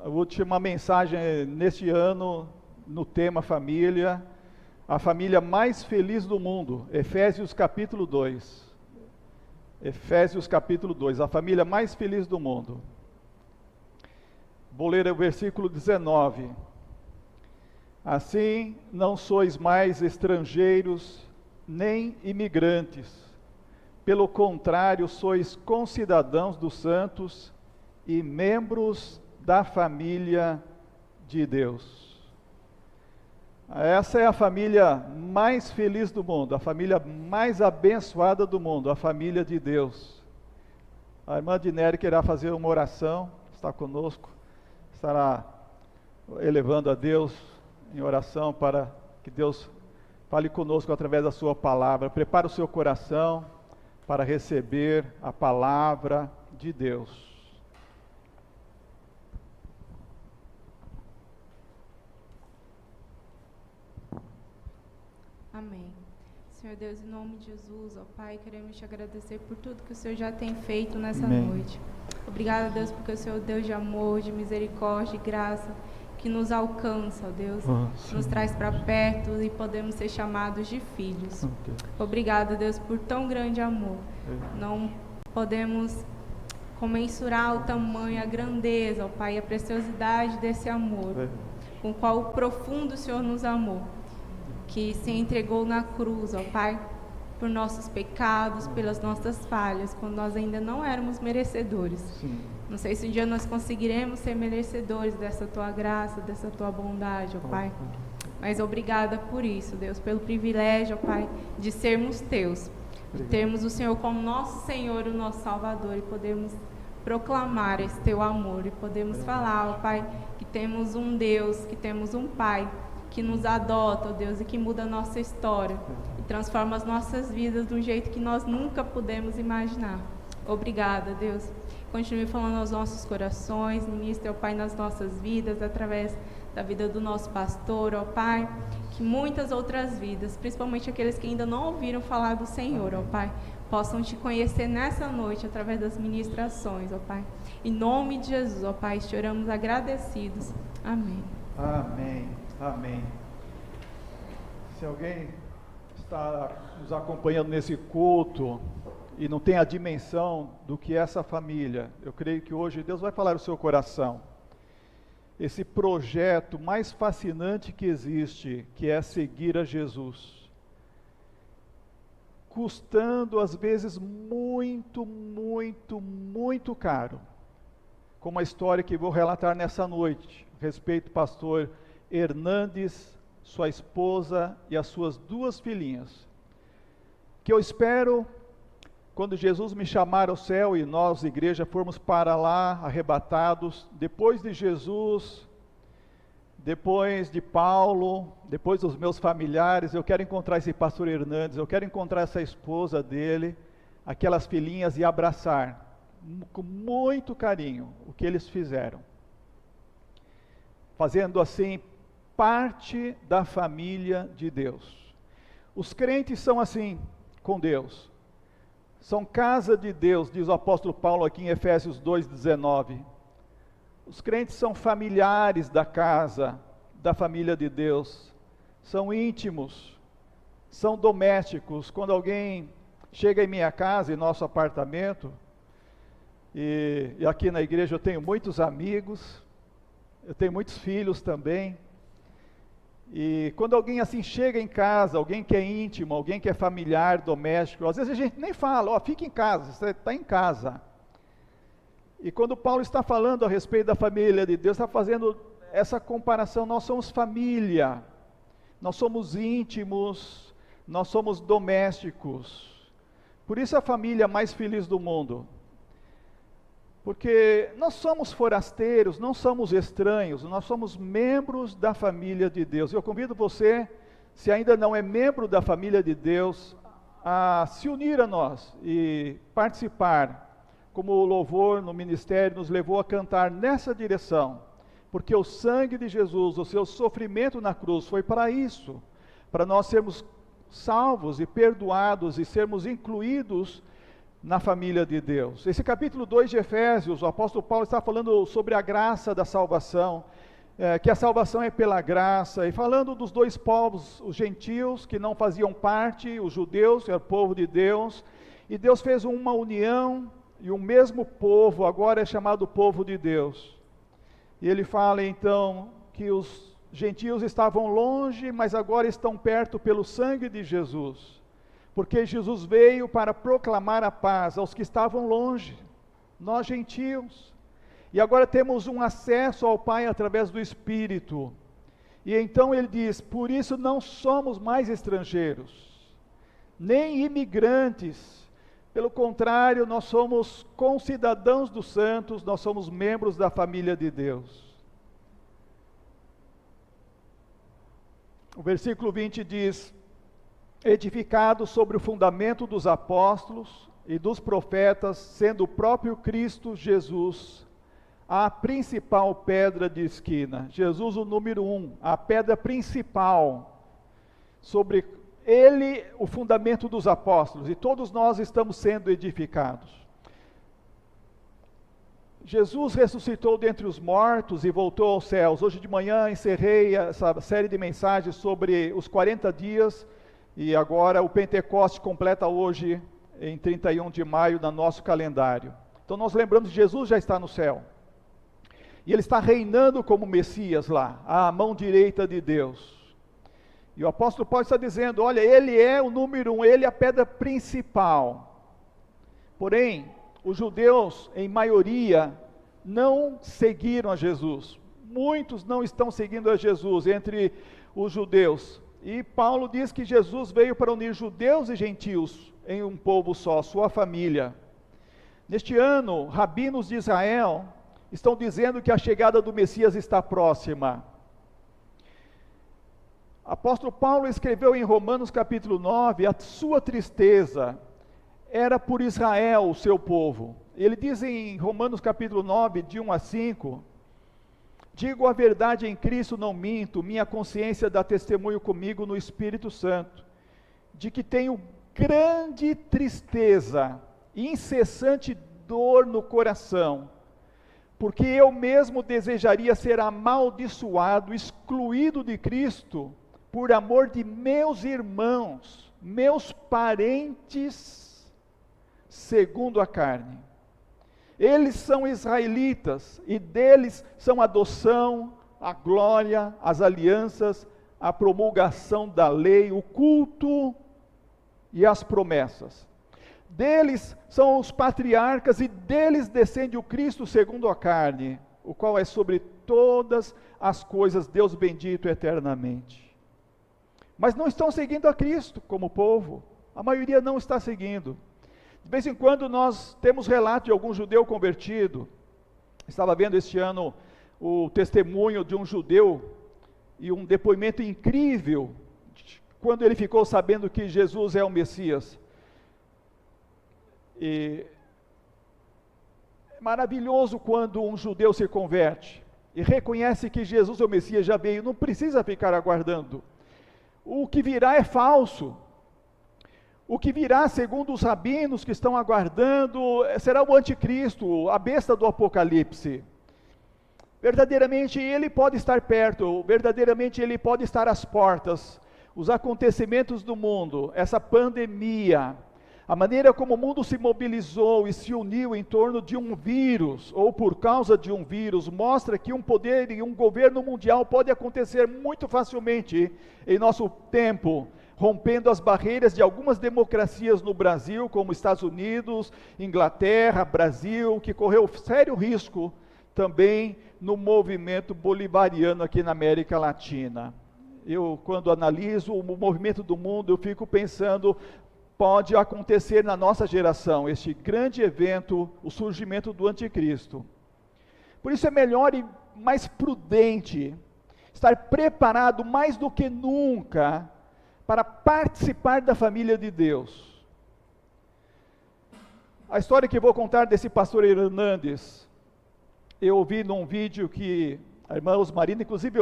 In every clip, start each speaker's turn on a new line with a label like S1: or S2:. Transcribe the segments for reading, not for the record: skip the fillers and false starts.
S1: a última mensagem neste ano no tema família, a família mais feliz do mundo, Efésios capítulo 2. Efésios capítulo 2, a família mais feliz do mundo. Vou ler o versículo 19. Assim, não sois mais estrangeiros, nem imigrantes. Pelo contrário, sois concidadãos dos santos e membros da família de Deus. Essa é a família mais feliz do mundo, a família mais abençoada do mundo, a família de Deus. A irmã Dineri querá fazer uma oração, está conosco, estará elevando a Deus em oração para que Deus fale conosco através da sua palavra. Prepare o seu coração para receber a palavra de Deus.
S2: Amém. Senhor Deus, em nome de Jesus, ó Pai, queremos te agradecer por tudo que o Senhor já tem feito nessa noite. Obrigada, Deus, porque o Senhor é Deus de amor, de misericórdia, de graça, que nos alcança, ó Deus, nos traz para perto e podemos ser chamados de filhos. Obrigada, Deus, por tão grande amor. Não podemos comensurar o tamanho, a grandeza, ó Pai, a preciosidade desse amor, com qual profundo o Senhor nos amou, que se entregou na cruz, ó Pai, por nossos pecados, pelas nossas falhas, quando nós ainda não éramos merecedores. Sim. Não sei se um dia nós conseguiremos ser merecedores dessa Tua graça, dessa Tua bondade, ó Pai. Mas obrigada por isso, Deus, pelo privilégio, ó Pai, de sermos Teus, de termos o Senhor como nosso Senhor, o nosso Salvador, e podemos proclamar esse Teu amor, e podemos falar, ó Pai, que temos um Deus, que temos um Pai, que nos adota, ó Deus, e que muda a nossa história e transforma as nossas vidas de um jeito que nós nunca pudemos imaginar. Obrigada, Deus. Continue falando aos nossos corações, ministre, ó Pai, nas nossas vidas, através da vida do nosso pastor, ó Pai, que muitas outras vidas, principalmente aqueles que ainda não ouviram falar do Senhor, ó Pai, possam te conhecer nessa noite através das ministrações, ó Pai. Em nome de Jesus, ó Pai, te oramos agradecidos. Amém.
S1: Amém. Amém. Se alguém está nos acompanhando nesse culto e não tem a dimensão do que é essa família, eu creio que hoje Deus vai falar no seu coração. Esse projeto mais fascinante que existe, que é seguir a Jesus. Custando às vezes muito, muito, muito caro. Como a história que vou relatar nessa noite, respeito ao pastor Hernandes, sua esposa e as suas 2 filhinhas, que eu espero, quando Jesus me chamar ao céu e nós, igreja, formos para lá, arrebatados, depois de Jesus, depois de Paulo, depois dos meus familiares, eu quero encontrar esse pastor Hernandes, eu quero encontrar essa esposa dele, aquelas filhinhas, e abraçar, com muito carinho, o que eles fizeram, fazendo assim parte da família de Deus. Os crentes são assim com Deus, são casa de Deus, diz o apóstolo Paulo aqui em Efésios 2,19. Os crentes são familiares da casa, da família de Deus, são íntimos, são domésticos. Quando alguém chega em minha casa, em nosso apartamento, e aqui na igreja eu tenho muitos amigos, eu tenho muitos filhos também, e quando alguém assim chega em casa, alguém que é íntimo, alguém que é familiar, doméstico, às vezes a gente nem fala, ó, fica em casa, você está em casa. E quando Paulo está falando a respeito da família de Deus, está fazendo essa comparação, nós somos família, nós somos íntimos, nós somos domésticos. Por isso a família mais feliz do mundo. Porque nós somos forasteiros, não somos estranhos, nós somos membros da família de Deus. Eu convido você, se ainda não é membro da família de Deus, a se unir a nós e participar, como o louvor no ministério nos levou a cantar nessa direção, porque o sangue de Jesus, o seu sofrimento na cruz foi para isso, para nós sermos salvos e perdoados e sermos incluídos na família de Deus. Esse capítulo 2 de Efésios, o apóstolo Paulo está falando sobre a graça da salvação, que a salvação é pela graça, e falando dos dois povos, os gentios, que não faziam parte, os judeus, que era o povo de Deus, e Deus fez uma união, e o mesmo povo agora é chamado povo de Deus. E ele fala então que os gentios estavam longe, mas agora estão perto pelo sangue de Jesus, porque Jesus veio para proclamar a paz aos que estavam longe, nós gentios. E agora temos um acesso ao Pai através do Espírito. E então ele diz, por isso não somos mais estrangeiros, nem imigrantes. Pelo contrário, nós somos concidadãos dos santos, nós somos membros da família de Deus. O versículo 20 diz, edificado sobre o fundamento dos apóstolos e dos profetas, sendo o próprio Cristo Jesus, a principal pedra de esquina. Jesus, o número 1, a pedra principal, sobre ele o fundamento dos apóstolos, e todos nós estamos sendo edificados. Jesus ressuscitou dentre os mortos e voltou aos céus. Hoje de manhã encerrei essa série de mensagens sobre os 40 dias, e agora o Pentecoste completa hoje, em 31 de maio, no nosso calendário. Então nós lembramos que Jesus já está no céu. E ele está reinando como Messias lá, à mão direita de Deus. E o apóstolo Paulo está dizendo, olha, ele é o número 1, ele é a pedra principal. Porém, os judeus, em maioria, não seguiram a Jesus. Muitos não estão seguindo a Jesus entre os judeus. E Paulo diz que Jesus veio para unir judeus e gentios em um povo só, sua família. Neste ano, rabinos de Israel estão dizendo que a chegada do Messias está próxima. Apóstolo Paulo escreveu em Romanos capítulo 9, a sua tristeza era por Israel, o seu povo. Ele diz em Romanos capítulo 9, de 1 a 5, digo a verdade em Cristo, não minto, minha consciência dá testemunho comigo no Espírito Santo, de que tenho grande tristeza, incessante dor no coração, porque eu mesmo desejaria ser amaldiçoado, excluído de Cristo, por amor de meus irmãos, meus parentes, segundo a carne. Eles são israelitas, e deles são a adoção, a glória, as alianças, a promulgação da lei, o culto e as promessas. Deles são os patriarcas, e deles descende o Cristo segundo a carne, o qual é sobre todas as coisas, Deus bendito eternamente. Mas não estão seguindo a Cristo como povo, a maioria não está seguindo. De vez em quando nós temos relato de algum judeu convertido. Estava vendo este ano o testemunho de um judeu, e um depoimento incrível, quando ele ficou sabendo que Jesus é o Messias. E é maravilhoso quando um judeu se converte e reconhece que Jesus é o Messias, já veio, não precisa ficar aguardando. O que virá é falso. O que virá, segundo os rabinos que estão aguardando, será o anticristo, a besta do Apocalipse. Verdadeiramente ele pode estar perto, verdadeiramente ele pode estar às portas. Os acontecimentos do mundo, essa pandemia, a maneira como o mundo se mobilizou e se uniu em torno de um vírus, ou por causa de um vírus, mostra que um poder e um governo mundial pode acontecer muito facilmente em nosso tempo, rompendo as barreiras de algumas democracias no Brasil, como Estados Unidos, Inglaterra, Brasil, que correu sério risco também no movimento bolivariano aqui na América Latina. Eu, quando analiso o movimento do mundo, eu fico pensando, pode acontecer na nossa geração, este grande evento, o surgimento do anticristo. Por isso é melhor e mais prudente estar preparado mais do que nunca para participar da família de Deus. A história que vou contar desse pastor Hernandes, eu ouvi num vídeo que a irmã Osmarina, inclusive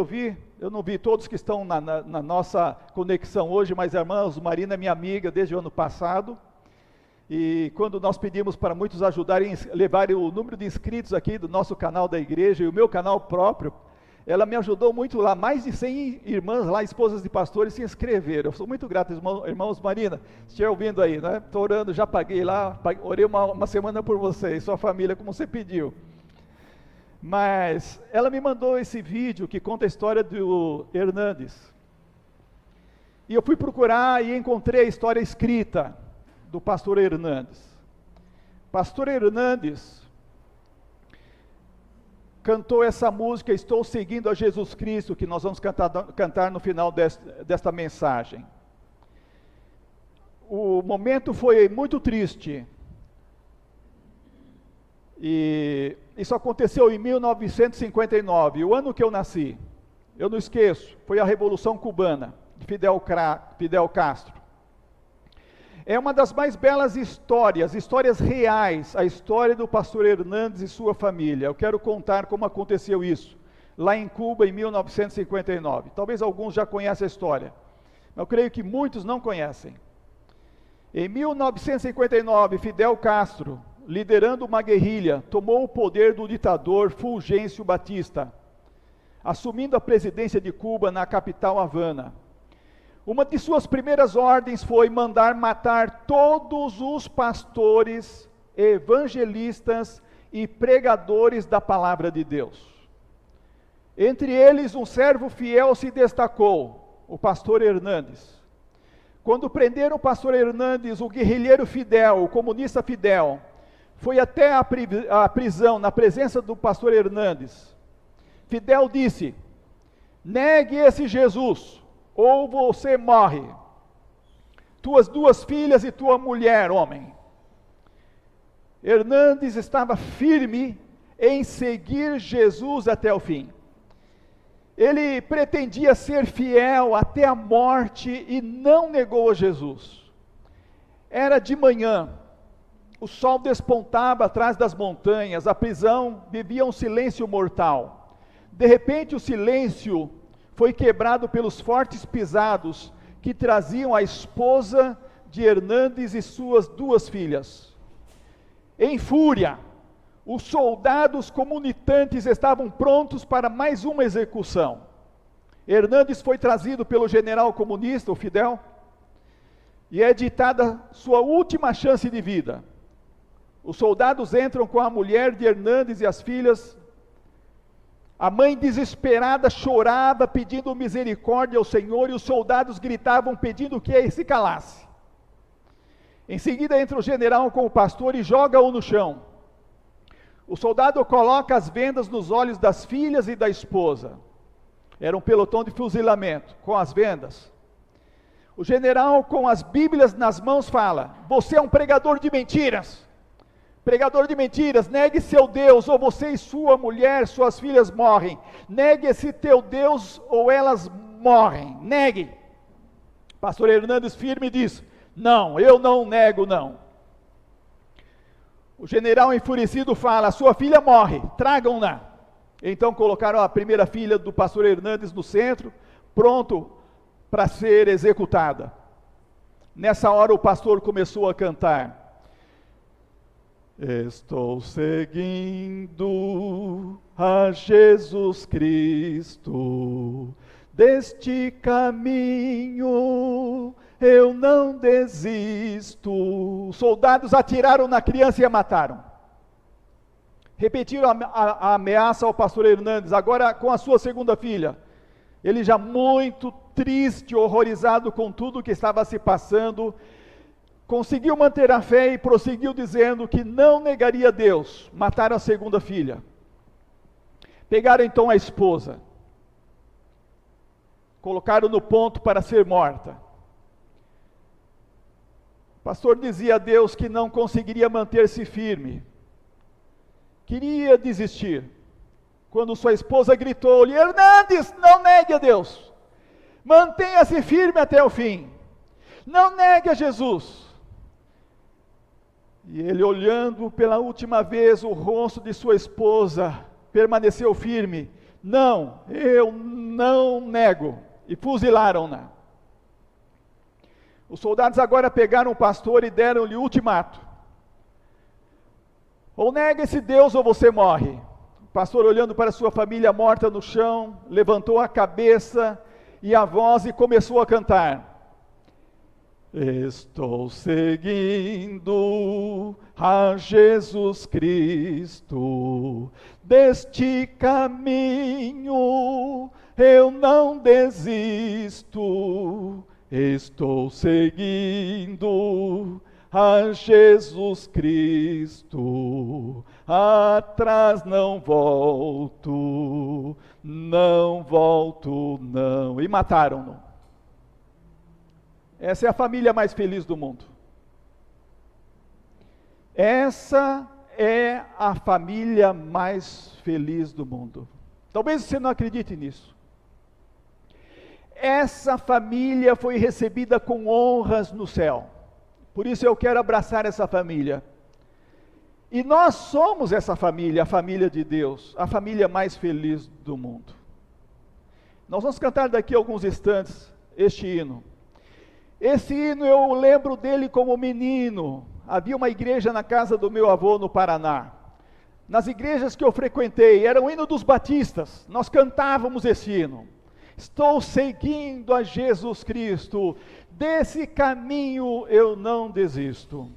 S1: eu não vi todos que estão na nossa conexão hoje, mas a irmã Osmarina é minha amiga desde o ano passado. E quando nós pedimos para muitos ajudarem, levarem o número de inscritos aqui do nosso canal da igreja e o meu canal próprio, ela me ajudou muito lá. Mais de 100 irmãs lá, esposas de pastores, se inscreveram. Eu sou muito grato, irmãos Marina, se estiver ouvindo aí, né? Estou orando, já paguei lá, orei uma semana por você e sua família, como você pediu. Mas ela me mandou esse vídeo que conta a história do Hernandes. E eu fui procurar e encontrei a história escrita do pastor Hernandes. Pastor Hernandes cantou essa música, Estou Seguindo a Jesus Cristo, que nós vamos cantar no final desta mensagem. O momento foi muito triste. E isso aconteceu em 1959, o ano que eu nasci. Eu não esqueço, foi a Revolução Cubana, de Fidel Castro. É uma das mais belas histórias reais, a história do pastor Hernandes e sua família. Eu quero contar como aconteceu isso, lá em Cuba, em 1959. Talvez alguns já conheçam a história, mas eu creio que muitos não conhecem. Em 1959, Fidel Castro, liderando uma guerrilha, tomou o poder do ditador Fulgêncio Batista, assumindo a presidência de Cuba na capital Havana. Uma de suas primeiras ordens foi mandar matar todos os pastores, evangelistas e pregadores da palavra de Deus. Entre eles, um servo fiel se destacou, o pastor Hernandes. Quando prenderam o pastor Hernandes, o guerrilheiro Fidel, o comunista Fidel, foi até a prisão, na presença do pastor Hernandes. Fidel disse: negue esse Jesus, ou você morre. Tuas 2 filhas e tua mulher, homem. Hernandes estava firme em seguir Jesus até o fim. Ele pretendia ser fiel até a morte e não negou a Jesus. Era de manhã. O sol despontava atrás das montanhas, a prisão vivia um silêncio mortal. De repente o silêncio foi quebrado pelos fortes pisados que traziam a esposa de Hernandes e suas 2 filhas. Em fúria, os soldados comunitantes estavam prontos para mais uma execução. Hernandes foi trazido pelo general comunista, o Fidel, e é ditada sua última chance de vida. Os soldados entram com a mulher de Hernandes e as filhas. A mãe desesperada chorava pedindo misericórdia ao Senhor e os soldados gritavam pedindo que ele se calasse. Em seguida entra o general com o pastor e joga-o no chão. O soldado coloca as vendas nos olhos das filhas e da esposa. Era um pelotão de fuzilamento, com as vendas. O general com as bíblias nas mãos fala: você é um pregador de mentiras. Pregador de mentiras, negue seu Deus, ou você e sua mulher, suas filhas morrem. Negue esse teu Deus, ou elas morrem. Negue. Pastor Hernandes firme diz: não, eu não nego, não. O general enfurecido fala: sua filha morre, tragam-na. Então colocaram a primeira filha do pastor Hernandes no centro, pronto para ser executada. Nessa hora o pastor começou a cantar: estou seguindo a Jesus Cristo, deste caminho eu não desisto. Os soldados atiraram na criança e a mataram. Repetiram a ameaça ao pastor Hernandes, agora com a sua segunda filha. Ele já muito triste, horrorizado com tudo que estava se passando, conseguiu manter a fé e prosseguiu dizendo que não negaria Deus. Mataram a segunda filha. Pegaram então a esposa. Colocaram no ponto para ser morta. O pastor dizia a Deus que não conseguiria manter-se firme. Queria desistir. Quando sua esposa gritou-lhe: Hernandes, não negue a Deus. Mantenha-se firme até o fim. Não negue a Jesus. E ele, olhando pela última vez o rosto de sua esposa, permaneceu firme. Não, eu não nego. E fuzilaram-na. Os soldados agora pegaram o pastor e deram-lhe ultimato: ou nega esse Deus ou você morre. O pastor, olhando para sua família morta no chão, levantou a cabeça e a voz e começou a cantar: estou seguindo a Jesus Cristo, deste caminho eu não desisto. Estou seguindo a Jesus Cristo, atrás não volto, não volto, não. E mataram-no. Essa é a família mais feliz do mundo. Essa é a família mais feliz do mundo. Talvez você não acredite nisso. Essa família foi recebida com honras no céu. Por isso eu quero abraçar essa família. E nós somos essa família, a família de Deus, a família mais feliz do mundo. Nós vamos cantar daqui a alguns instantes este hino. Esse hino eu lembro dele como menino. Havia uma igreja na casa do meu avô no Paraná. Nas igrejas que eu frequentei, era o hino dos batistas. Nós cantávamos esse hino. Estou seguindo a Jesus Cristo, desse caminho eu não desisto.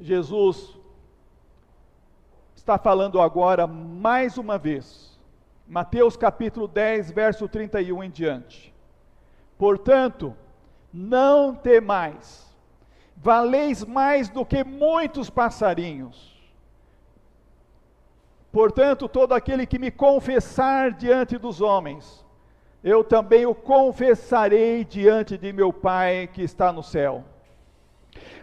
S1: Jesus está falando agora mais uma vez. Mateus capítulo 10, verso 31 em diante. Portanto, não temais, valeis mais do que muitos passarinhos. Portanto, todo aquele que me confessar diante dos homens, eu também o confessarei diante de meu Pai que está no céu.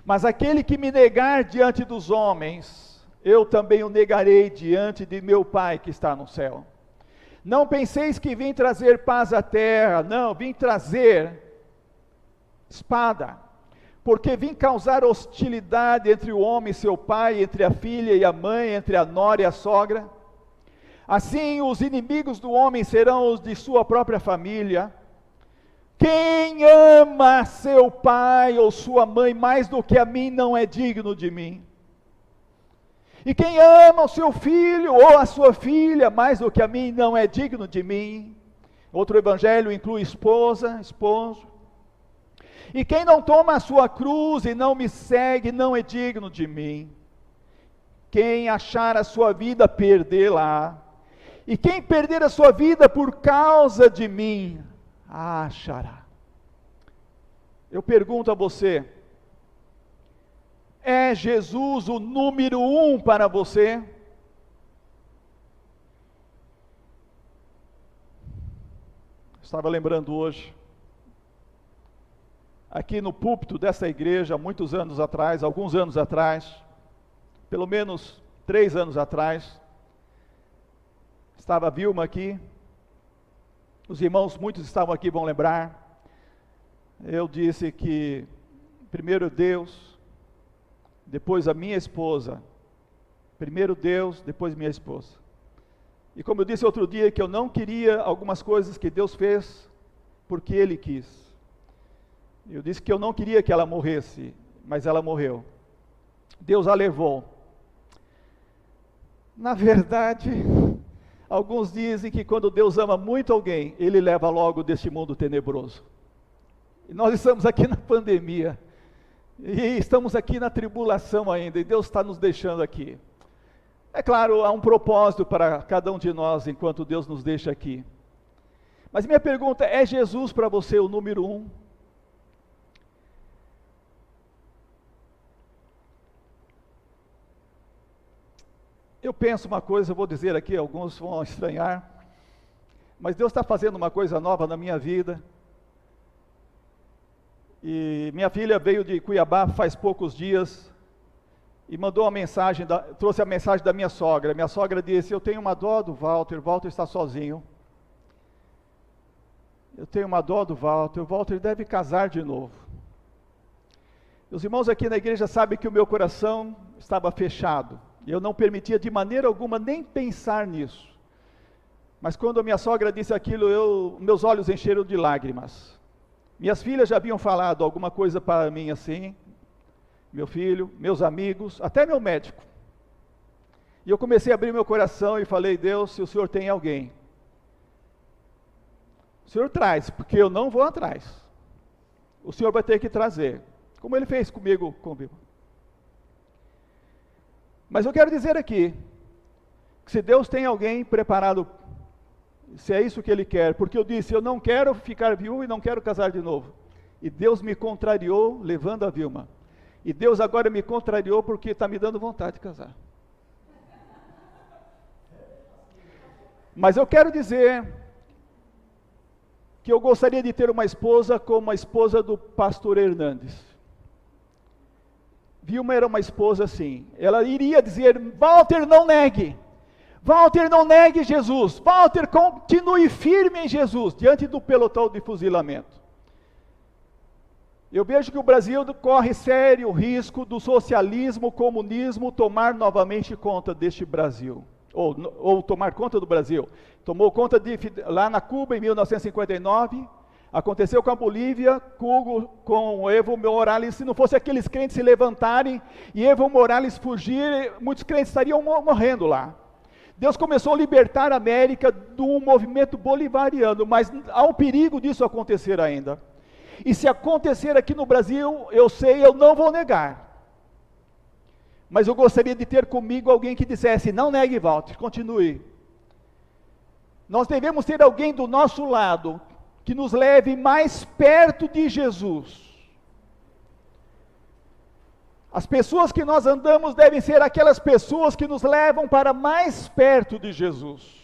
S1: Mas aquele que me negar diante dos homens, eu também o negarei diante de meu Pai que está no céu. Não penseis que vim trazer paz à terra, não, vim trazer espada, porque vim causar hostilidade entre o homem e seu pai, entre a filha e a mãe, entre a nora e a sogra. Assim os inimigos do homem serão os de sua própria família. Quem ama seu pai ou sua mãe mais do que a mim não é digno de mim. E quem ama o seu filho ou a sua filha mais do que a mim não é digno de mim. Outro evangelho inclui esposa, esposo. E quem não toma a sua cruz e não me segue não é digno de mim. Quem achar a sua vida, perdê-la. E quem perder a sua vida por causa de mim, a achará. Eu pergunto a você, é Jesus o número 1 para você? Estava lembrando hoje, aqui no púlpito dessa igreja, muitos anos atrás, alguns anos atrás, pelo menos 3 anos atrás, estava a Vilma aqui, os irmãos, muitos estavam aqui, vão lembrar, eu disse que primeiro Deus, depois a minha esposa, primeiro Deus, depois minha esposa. E como eu disse outro dia, que eu não queria algumas coisas que Deus fez, porque Ele quis. Eu disse que eu não queria que ela morresse, mas ela morreu. Deus a levou. Na verdade, alguns dizem que quando Deus ama muito alguém, Ele leva logo deste mundo tenebroso. E nós estamos aqui na pandemia, e estamos aqui na tribulação ainda, e Deus está nos deixando aqui. É claro, há um propósito para cada um de nós, enquanto Deus nos deixa aqui. Mas minha pergunta, é Jesus para você o número 1? Eu penso uma coisa, eu vou dizer aqui, alguns vão estranhar, mas Deus está fazendo uma coisa nova na minha vida. E minha filha veio de Cuiabá faz poucos dias e mandou uma mensagem, trouxe a mensagem da minha sogra. Minha sogra disse, eu tenho uma dó do Walter, o Walter está sozinho. Eu tenho uma dó do Walter, o Walter deve casar de novo. Os irmãos aqui na igreja sabem que o meu coração estava fechado. E eu não permitia de maneira alguma nem pensar nisso. Mas quando a minha sogra disse aquilo, meus olhos encheram de lágrimas. Minhas filhas já haviam falado alguma coisa para mim assim, meu filho, meus amigos, até meu médico. E eu comecei a abrir meu coração e falei, Deus, se o Senhor tem alguém, o Senhor traz, porque eu não vou atrás. O Senhor vai ter que trazer, como Ele fez comigo. Mas eu quero dizer aqui, que se Deus tem alguém preparado, se é isso que Ele quer, porque eu disse, eu não quero ficar viúvo e não quero casar de novo. E Deus me contrariou levando a Vilma. E Deus agora me contrariou porque está me dando vontade de casar. Mas eu quero dizer que eu gostaria de ter uma esposa como a esposa do pastor Hernandes. Vilma era uma esposa assim, ela iria dizer, Walter, não negue. Walter, não negue Jesus. Walter, continue firme em Jesus, diante do pelotão de fuzilamento. Eu vejo que o Brasil corre sério risco do socialismo, comunismo tomar novamente conta deste Brasil. Ou tomar conta do Brasil. Tomou conta lá na Cuba em 1959, aconteceu com a Bolívia, com Evo Morales. Se não fosse aqueles crentes se levantarem e Evo Morales fugir, muitos crentes estariam morrendo lá. Deus começou a libertar a América do movimento bolivariano, mas há um perigo disso acontecer ainda. E se acontecer aqui no Brasil, eu sei, eu não vou negar. Mas eu gostaria de ter comigo alguém que dissesse, não negue, Walter, continue. Nós devemos ter alguém do nosso lado, que nos leve mais perto de Jesus. As pessoas que nós andamos devem ser aquelas pessoas que nos levam para mais perto de Jesus.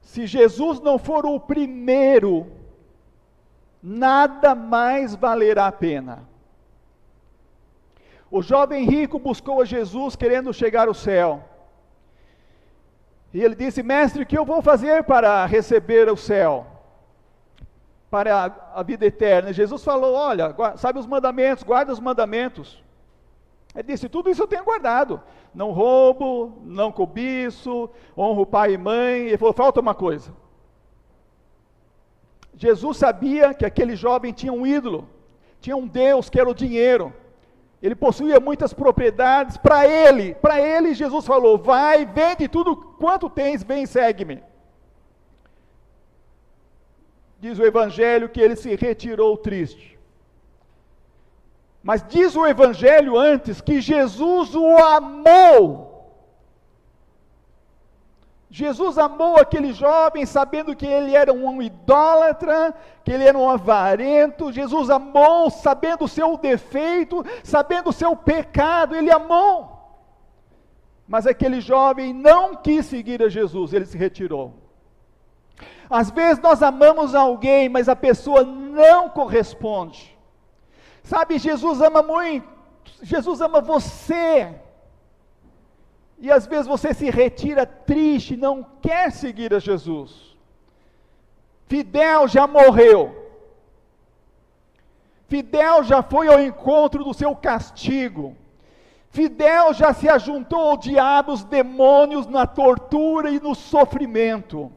S1: Se Jesus não for o primeiro, nada mais valerá a pena. O jovem rico buscou a Jesus querendo chegar ao céu. E ele disse, mestre, o que eu vou fazer para receber o céu? Para a vida eterna. E Jesus falou, olha, sabe os mandamentos, guarda os mandamentos. Ele disse, tudo isso eu tenho guardado. Não roubo, não cobiço, honro pai e mãe. Ele falou, falta uma coisa. Jesus sabia que aquele jovem tinha um ídolo, tinha um Deus que era o dinheiro. Ele possuía muitas propriedades. Para ele Jesus falou, vai, vende tudo quanto tens, vem e segue-me. Diz o Evangelho que ele se retirou triste. Mas diz o Evangelho antes que Jesus o amou. Jesus amou aquele jovem sabendo que ele era um idólatra, que ele era um avarento. Jesus amou sabendo o seu defeito, sabendo o seu pecado, ele amou. Mas aquele jovem não quis seguir a Jesus, ele se retirou. Às vezes nós amamos alguém, mas a pessoa não corresponde. Sabe, Jesus ama muito, Jesus ama você. E às vezes você se retira triste, não quer seguir a Jesus. Fidel já morreu. Fidel já foi ao encontro do seu castigo. Fidel já se ajuntou ao diabo, os demônios, na tortura e no sofrimento.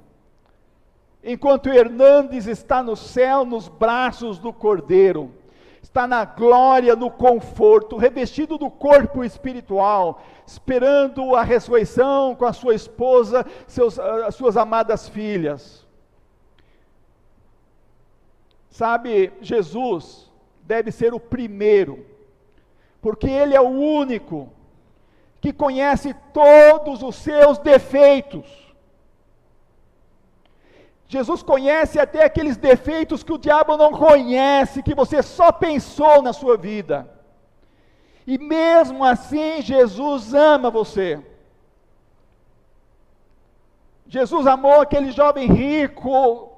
S1: Enquanto Hernandes está no céu, nos braços do Cordeiro, está na glória, no conforto, revestido do corpo espiritual, esperando a ressurreição com a sua esposa, as suas amadas filhas. Sabe, Jesus deve ser o primeiro, porque Ele é o único que conhece todos os seus defeitos. Jesus conhece até aqueles defeitos que o diabo não conhece, que você só pensou na sua vida. E mesmo assim, Jesus ama você. Jesus amou aquele jovem rico,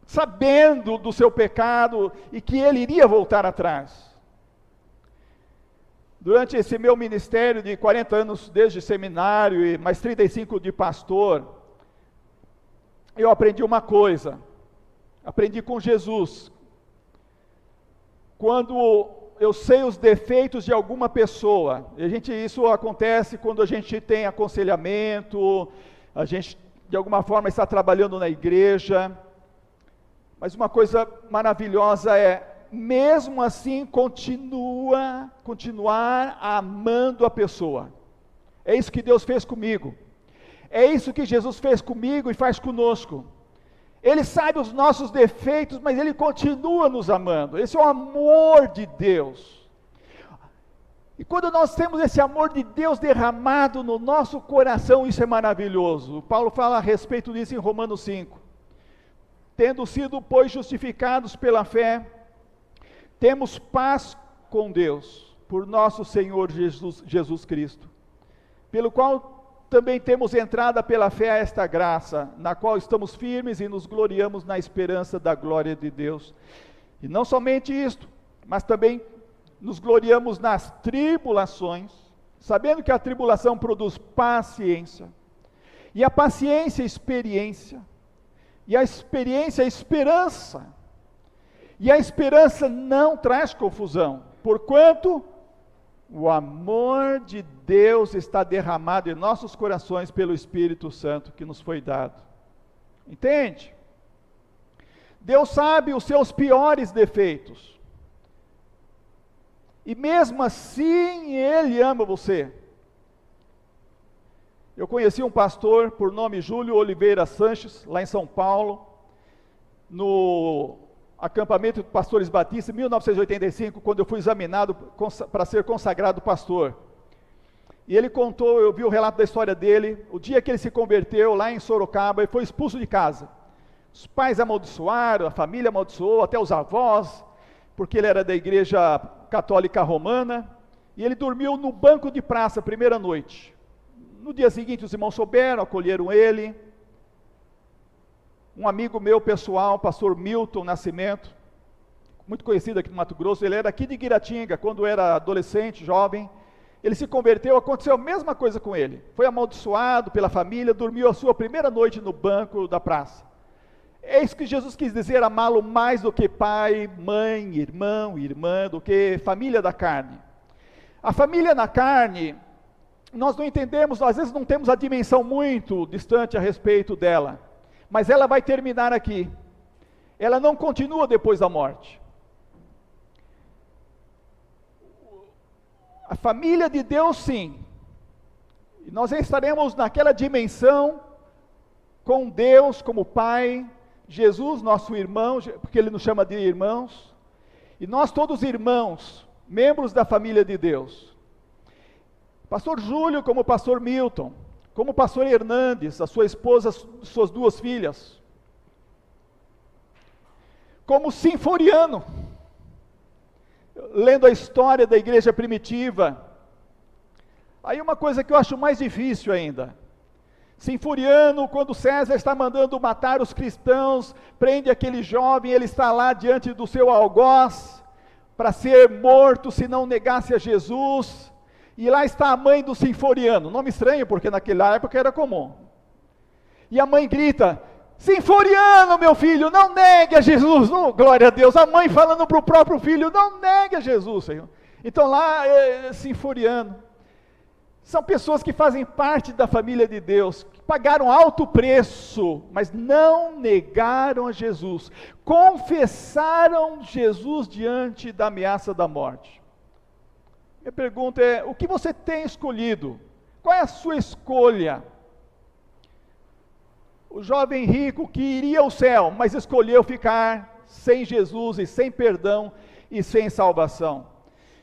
S1: sabendo do seu pecado e que ele iria voltar atrás. Durante esse meu ministério de 40 anos desde seminário e mais 35 de pastor, eu aprendi uma coisa, aprendi com Jesus. Quando eu sei os defeitos de alguma pessoa, isso acontece quando a gente tem aconselhamento, a gente de alguma forma está trabalhando na igreja, mas uma coisa maravilhosa é, mesmo assim, continuar amando a pessoa. É isso que Deus fez comigo. É isso que Jesus fez comigo e faz conosco. Ele sabe os nossos defeitos, mas Ele continua nos amando. Esse é o amor de Deus. E quando nós temos esse amor de Deus derramado no nosso coração, isso é maravilhoso. Paulo fala a respeito disso em Romanos 5. Tendo sido, pois, justificados pela fé, temos paz com Deus, por nosso Senhor Jesus Cristo, pelo qual também temos entrada pela fé a esta graça, na qual estamos firmes e nos gloriamos na esperança da glória de Deus. E não somente isto, mas também nos gloriamos nas tribulações, sabendo que a tribulação produz paciência, e a paciência, experiência, e a experiência, esperança, e a esperança não traz confusão, porquanto o amor de Deus está derramado em nossos corações pelo Espírito Santo que nos foi dado. Entende? Deus sabe os seus piores defeitos. E mesmo assim, Ele ama você. Eu conheci um pastor por nome Júlio Oliveira Sanches, lá em São Paulo, no acampamento de pastores batistas, em 1985, quando eu fui examinado para ser consagrado pastor. E ele contou, eu vi o relato da história dele, o dia que ele se converteu lá em Sorocaba e foi expulso de casa. Os pais amaldiçoaram, a família amaldiçoou, até os avós, porque ele era da igreja católica romana, e ele dormiu no banco de praça a primeira noite. No dia seguinte os irmãos souberam, acolheram ele. Um amigo meu pessoal, pastor Milton Nascimento, muito conhecido aqui no Mato Grosso, ele era aqui de Guiratinga, quando era adolescente, jovem, ele se converteu, aconteceu a mesma coisa com ele, foi amaldiçoado pela família, dormiu a sua primeira noite no banco da praça. É isso que Jesus quis dizer, amá-lo mais do que pai, mãe, irmão, irmã, do que família da carne. A família na carne, nós não entendemos, às vezes não temos a dimensão muito distante a respeito dela, mas ela vai terminar aqui. Ela não continua depois da morte. A família de Deus, sim. E nós estaremos naquela dimensão com Deus como Pai, Jesus, nosso irmão, porque Ele nos chama de irmãos, e nós todos irmãos, membros da família de Deus. Pastor Júlio como pastor Milton, como o pastor Hernandes, a sua esposa, suas duas filhas, como Sinforiano, lendo a história da igreja primitiva. Aí uma coisa que eu acho mais difícil ainda, Sinforiano, quando César está mandando matar os cristãos, prende aquele jovem, ele está lá diante do seu algoz, para ser morto se não negasse a Jesus. E lá está a mãe do Sinforiano, nome estranho, porque naquela época era comum. E a mãe grita, Sinforiano, meu filho, não negue a Jesus. Oh, glória a Deus, a mãe falando para o próprio filho, não negue a Jesus, Senhor. Então lá, Sinforiano. São pessoas que fazem parte da família de Deus, que pagaram alto preço, mas não negaram a Jesus. Confessaram Jesus diante da ameaça da morte. Minha pergunta é, o que você tem escolhido? Qual é a sua escolha? O jovem rico que iria ao céu, mas escolheu ficar sem Jesus e sem perdão e sem salvação.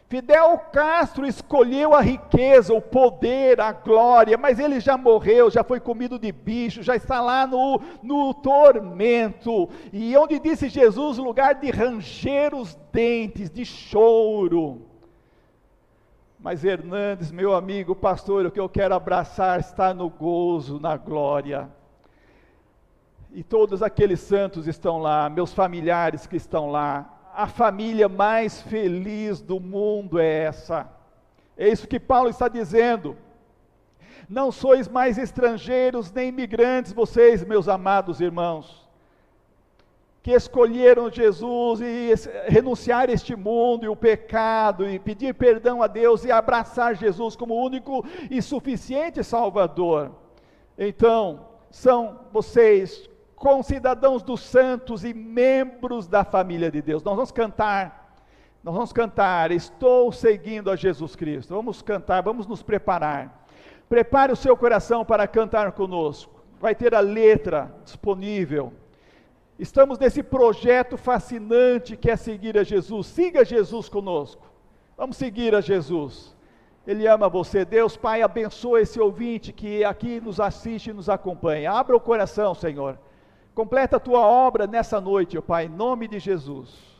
S1: Fidel Castro escolheu a riqueza, o poder, a glória, mas ele já morreu, já foi comido de bicho, já está lá no tormento. E onde disse Jesus, lugar de ranger os dentes, de choro. Mas Hernandes, meu amigo pastor, o que eu quero abraçar está no gozo, na glória. E todos aqueles santos estão lá, meus familiares que estão lá. A família mais feliz do mundo é essa. É isso que Paulo está dizendo. Não sois mais estrangeiros nem imigrantes, vocês, meus amados irmãos, que escolheram Jesus e renunciar a este mundo e o pecado, e pedir perdão a Deus e abraçar Jesus como único e suficiente Salvador. Então, são vocês, concidadãos dos santos e membros da família de Deus. Nós vamos cantar, estou seguindo a Jesus Cristo. Vamos cantar, vamos nos preparar. Prepare o seu coração para cantar conosco. Vai ter a letra disponível. Estamos nesse projeto fascinante que é seguir a Jesus. Siga Jesus conosco. Vamos seguir a Jesus. Ele ama você. Deus Pai, abençoa esse ouvinte que aqui nos assiste e nos acompanha. Abra o coração, Senhor. Completa a tua obra nessa noite, ó Pai, em nome de Jesus.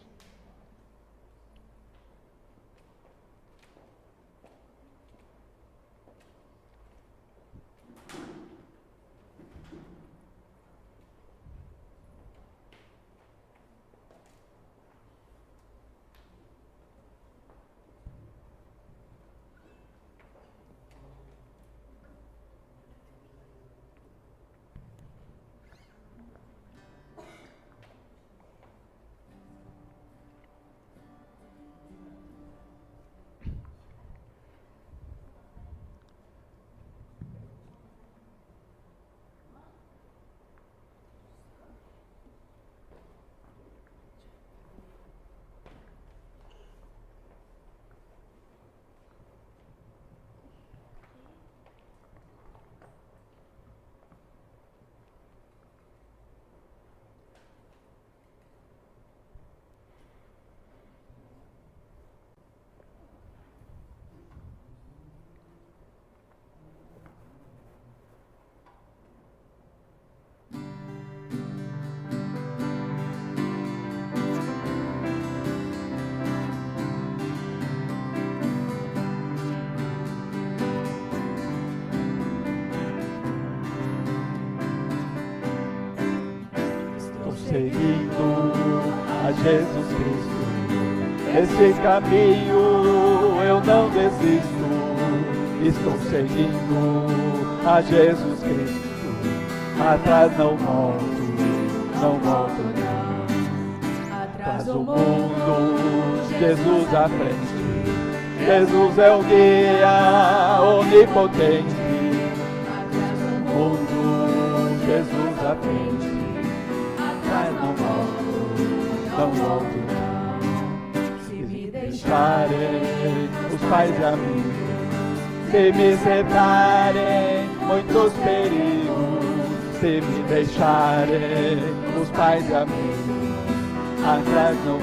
S1: Seguindo a Jesus Cristo, esse caminho eu não desisto. Estou seguindo a Jesus Cristo, atrás não volto não. Atrás do mundo, Jesus à frente. Jesus é o guia onipotente. Atrás do mundo, Jesus à frente. Não volto. Se me deixarem os pais e amigos, se me cercarem muitos perigos, se me deixarem os pais e amigos, atrás não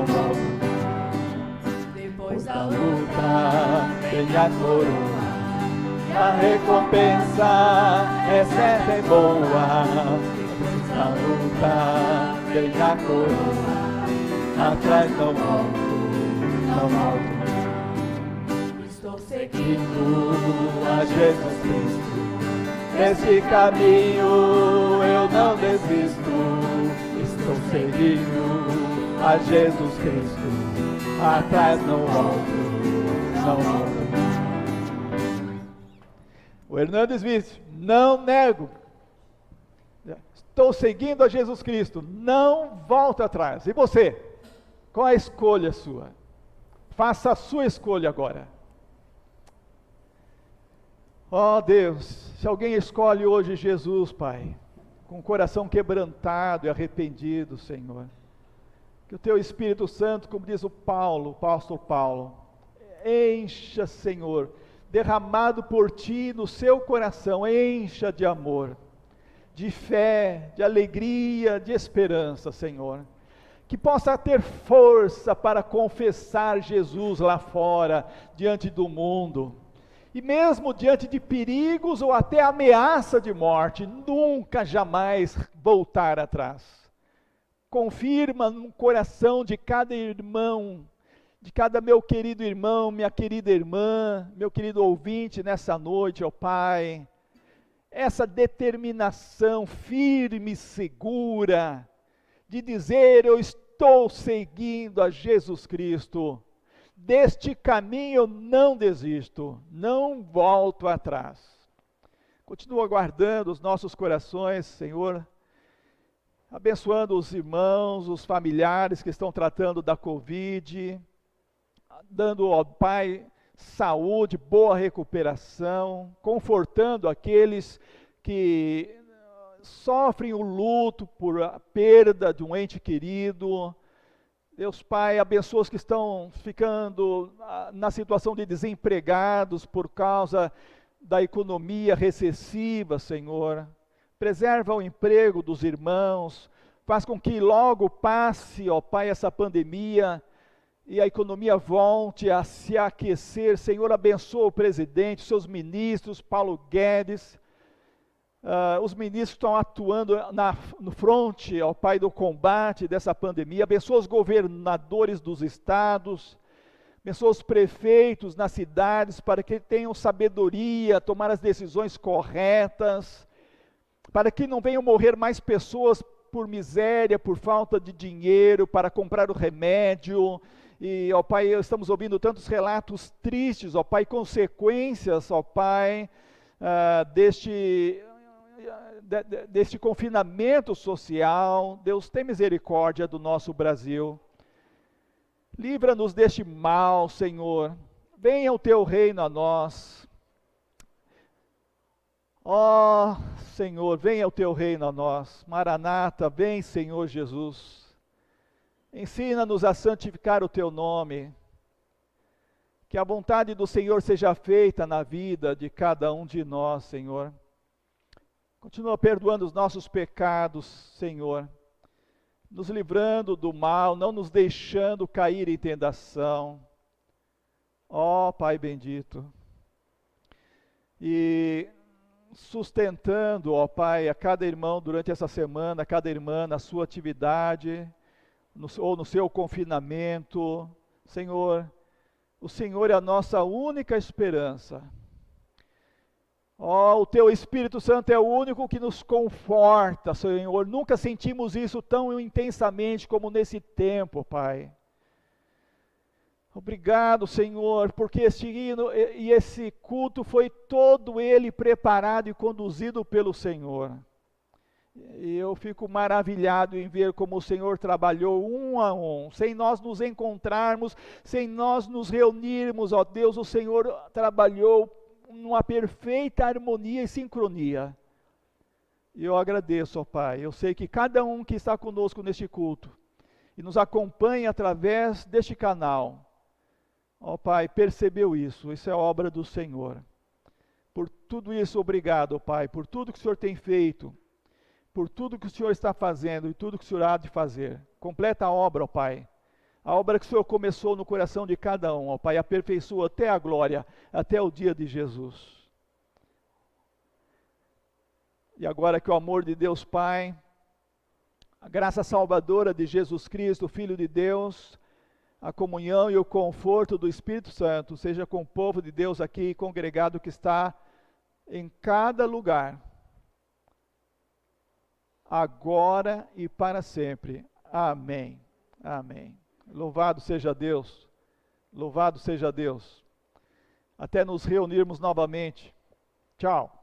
S1: volto. Depois da luta vem a coroa, a recompensa é certa e boa. Na luta vem a coroa, atrás não volto. Estou seguindo a Jesus Cristo, nesse caminho eu não desisto. Estou seguindo a Jesus Cristo, atrás não volto. O Hernandes Smith, não nego. Estou seguindo a Jesus Cristo, não volto atrás. E você? Qual a escolha sua? Faça a sua escolha agora. Ó Deus, se alguém escolhe hoje Jesus, Pai, com o coração quebrantado e arrependido, Senhor, que o Teu Espírito Santo, como diz o apóstolo Paulo, encha, Senhor, derramado por Ti no seu coração, encha de amor, de fé, de alegria, de esperança, Senhor. Que possa ter força para confessar Jesus lá fora, diante do mundo. E mesmo diante de perigos ou até ameaça de morte, nunca, jamais voltar atrás. Confirma no coração de cada irmão, de cada meu querido irmão, minha querida irmã, meu querido ouvinte nessa noite, ó Pai, essa determinação firme e segura de dizer: eu estou seguindo a Jesus Cristo, deste caminho eu não desisto, não volto atrás. Continua guardando os nossos corações, Senhor, abençoando os irmãos, os familiares que estão tratando da Covid, dando ao Pai saúde, boa recuperação, confortando aqueles que sofrem o luto por a perda de um ente querido. Deus Pai, abençoa os que estão ficando na situação de desempregados por causa da economia recessiva, Senhor. Preserva o emprego dos irmãos, faz com que logo passe, ó Pai, essa pandemia e a economia volte a se aquecer. Senhor, abençoa o presidente, seus ministros, Paulo Guedes, os ministros estão atuando no fronte, ó Pai, do combate dessa pandemia. Abençoa os governadores dos estados, abençoa os prefeitos nas cidades, para que tenham sabedoria, tomar as decisões corretas, para que não venham morrer mais pessoas por miséria, por falta de dinheiro, para comprar o remédio. E, ó Pai, estamos ouvindo tantos relatos tristes, ó Pai, consequências, ó Pai, deste confinamento social. Deus, tem misericórdia do nosso Brasil. Livra-nos deste mal, Senhor. Venha o teu reino a nós. Ó Senhor, venha o teu reino a nós. Maranata, vem, Senhor Jesus. Ensina-nos a santificar o teu nome. Que a vontade do Senhor seja feita na vida de cada um de nós, Senhor. Continua perdoando os nossos pecados, Senhor. Nos livrando do mal, não nos deixando cair em tentação. Ó Pai bendito. E sustentando, ó Pai, a cada irmão durante essa semana, a cada irmã na sua atividade, ou no seu confinamento. Senhor, o Senhor é a nossa única esperança. Ó, o teu Espírito Santo é o único que nos conforta, Senhor. Nunca sentimos isso tão intensamente como nesse tempo, Pai. Obrigado, Senhor, porque este hino e esse culto foi todo ele preparado e conduzido pelo Senhor. E eu fico maravilhado em ver como o Senhor trabalhou um a um, sem nós nos encontrarmos, sem nós nos reunirmos, ó Deus, o Senhor trabalhou numa perfeita harmonia e sincronia. E eu agradeço, ó Pai. Eu sei que cada um que está conosco neste culto e nos acompanha através deste canal, ó Pai, percebeu isso. Isso é obra do Senhor. Por tudo isso, obrigado, ó Pai, por tudo que o Senhor tem feito, por tudo que o Senhor está fazendo e tudo que o Senhor há de fazer. Completa a obra, ó Pai. A obra que o Senhor começou no coração de cada um, ó Pai, aperfeiçoa até a glória, até o dia de Jesus. E agora que o amor de Deus Pai, a graça salvadora de Jesus Cristo, Filho de Deus, a comunhão e o conforto do Espírito Santo, seja com o povo de Deus aqui congregado que está em cada lugar, agora e para sempre. Amém. Amém. Louvado seja Deus. Louvado seja Deus. Até nos reunirmos novamente. Tchau.